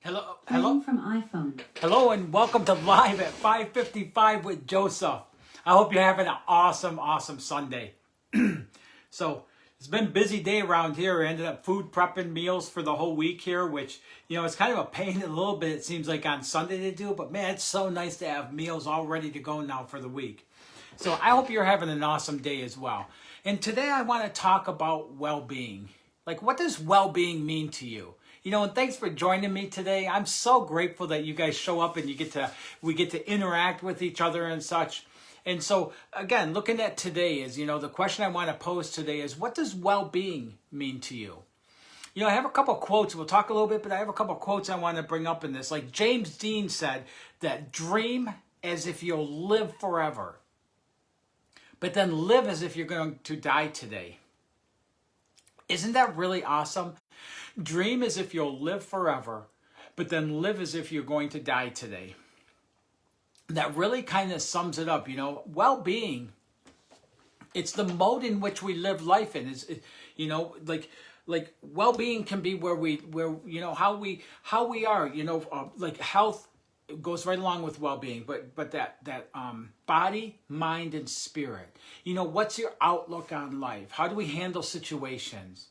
Hello, from iPhone. Hello, and welcome to Live at 5:55 with Joseph. I hope you're having an awesome Sunday. So it's been a busy day around here. I ended up food prepping meals for the whole week here, which, it's kind of a pain a little bit, it seems like, on Sunday to do. But man, it's so nice to have meals all ready to go now for the week. So I hope you're having an awesome day as well. And today I want to talk about well-being. Like, what does well-being mean to you? And thanks for joining me today. I'm so grateful that you guys show up and we get to interact with each other and such. And so, again, looking at today is, the question I want to pose today is, what does well-being mean to you? I have a couple quotes. We'll talk a little bit, but I have a couple quotes I want to bring up in this. Like James Dean said, that dream as if you'll live forever, but then live as if you're going to die today. Isn't that really awesome? Dream as if you'll live forever, but then live as if you're going to die today. That really kind of sums it up. Well-being, it's the mode in which we live life in. Like well-being can be how we are. Like health goes right along with well-being, but that body, mind, and spirit. What's your outlook on life? How do we handle situations?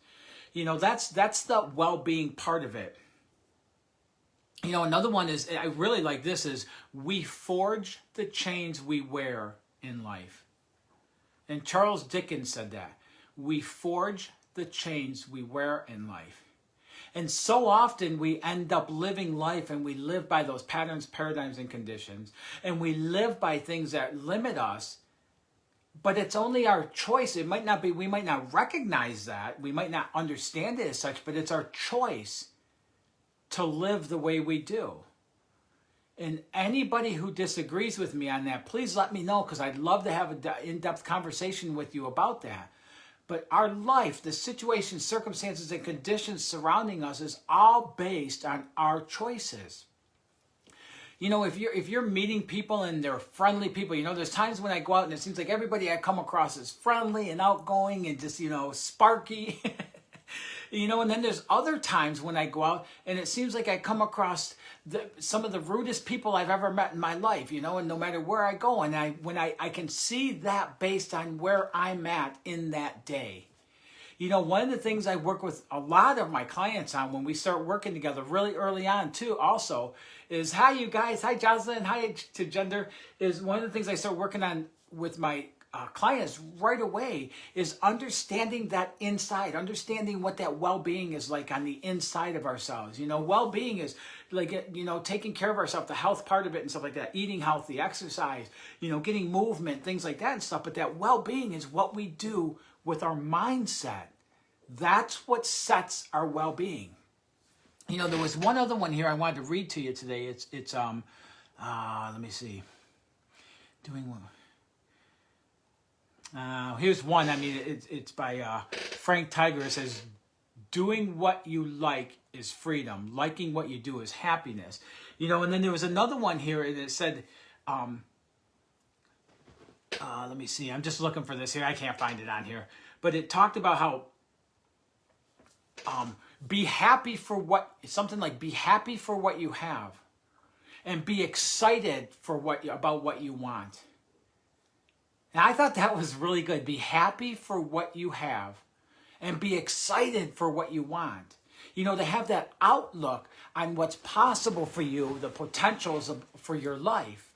That's the well-being part of it. Another one is, I really like this, is we forge the chains we wear in life. And Charles Dickens said that. We forge the chains we wear in life. And so often we end up living life and we live by those patterns, paradigms, and conditions. And we live by things that limit us. But it's only our choice. We might not recognize that. We might not understand it as such, but it's our choice to live the way we do. And anybody who disagrees with me on that, please let me know, because I'd love to have an in-depth conversation with you about that. But our life, the situations, circumstances, and conditions surrounding us is all based on our choices. If you're meeting people and they're friendly people, there's times when I go out and it seems like everybody I come across is friendly and outgoing and just, sparky. And then there's other times when I go out and it seems like I come across some of the rudest people I've ever met in my life, and no matter where I go, and when I can see that based on where I'm at in that day. One of the things I work with a lot of my clients on when we start working together really early on too also is, hi you guys, hi Jocelyn, hi to Gender, is one of the things I start working on with my clients right away is understanding that inside, understanding what that well-being is like on the inside of ourselves. Well-being is like, taking care of ourselves, the health part of it and stuff like that, eating healthy, exercise, getting movement, things like that and stuff. But that well-being is what we do with our mindset. That's what sets our well-being. There was one other one here I wanted to read to you today. It's let me see. Doing what? Here's one. It's by Frank Tiger. It says, doing what you like is freedom. Liking what you do is happiness. And then there was another one here and it said, let me see. I'm just looking for this here. I can't find it on here. But it talked about how be happy for what you have, and be excited about what you want. And I thought that was really good. Be happy for what you have and be excited for what you want. To have that outlook on what's possible for you, the potentials for your life.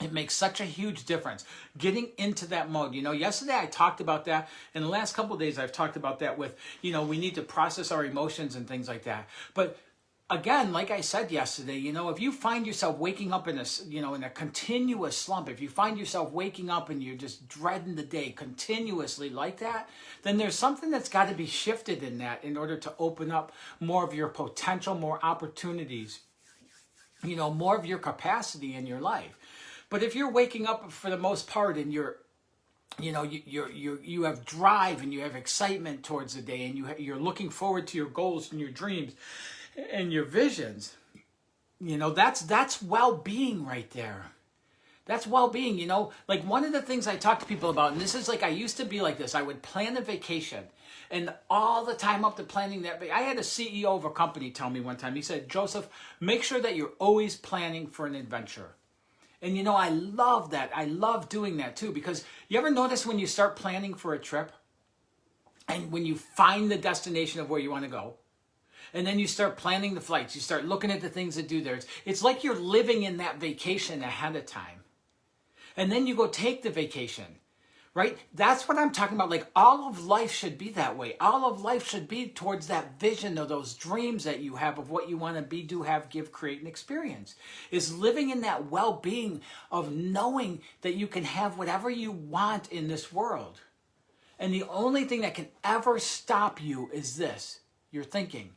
It makes such a huge difference. Getting into that mode. Yesterday I talked about that. In the last couple of days I've talked about that with, we need to process our emotions and things like that. But again, like I said yesterday, if you find yourself waking up in a continuous slump, if you find yourself waking up and you're just dreading the day continuously like that, then there's something that's got to be shifted in that in order to open up more of your potential, more opportunities, more of your capacity in your life. But if you're waking up for the most part and you have drive and you have excitement towards the day and you're looking forward to your goals and your dreams and your visions, that's well-being right there. That's well-being. Like one of the things I talk to people about, and this is like, I used to be like this. I would plan a vacation And all the time up to planning that. I had a CEO of a company tell me one time, he said, Joseph, make sure that you're always planning for an adventure. And you know, I love that. I love doing that too, because you ever notice when you start planning for a trip and when you find the destination of where you want to go, and then you start planning the flights, you start looking at the things that do there. It's like you're living in that vacation ahead of time. And then you go take the vacation, right? That's what I'm talking about. Like, all of life should be that way. All of life should be towards that vision of those dreams that you have of what you want to be, do, have, give, create, and experience. Is living in that well-being of knowing that you can have whatever you want in this world. And the only thing that can ever stop you is this, your thinking.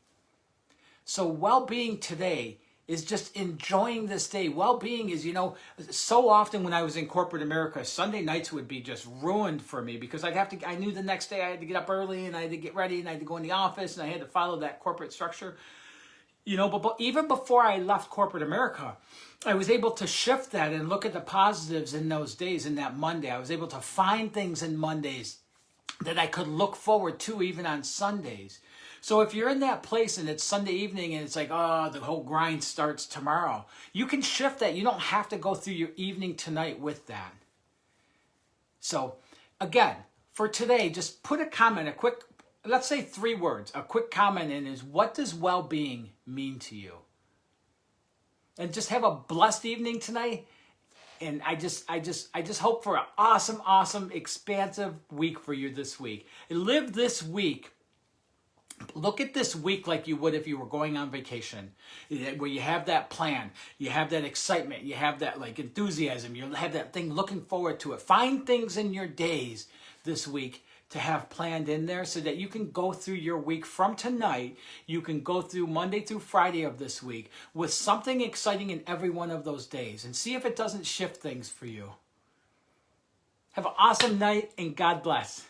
So well-being today is just enjoying this day. Well-being is, you know, so often when I was in corporate America, Sunday nights would be just ruined for me because I knew the next day I had to get up early and I had to get ready and I had to go in the office and I had to follow that corporate structure. You know, but even before I left corporate America, I was able to shift that and look at the positives in those days, in that Monday. I was able to find things in Mondays that I could look forward to even on Sundays. So if you're in that place and it's Sunday evening and it's like, oh, the whole grind starts tomorrow, you can shift that. You don't have to go through your evening tonight with that. So again, for today, just put a comment, a quick, let's say 3 words, a quick comment in is, what does well-being mean to you? And just have a blessed evening tonight. And I just hope for an awesome, awesome, expansive week for you this week. And live this week. Look at this week like you would if you were going on vacation, where you have that plan, you have that excitement, you have that like enthusiasm, you have that thing looking forward to it. Find things in your days this week to have planned in there so that you can go through your week from tonight. You can go through Monday through Friday of this week with something exciting in every one of those days and see if it doesn't shift things for you. Have an awesome night and God bless.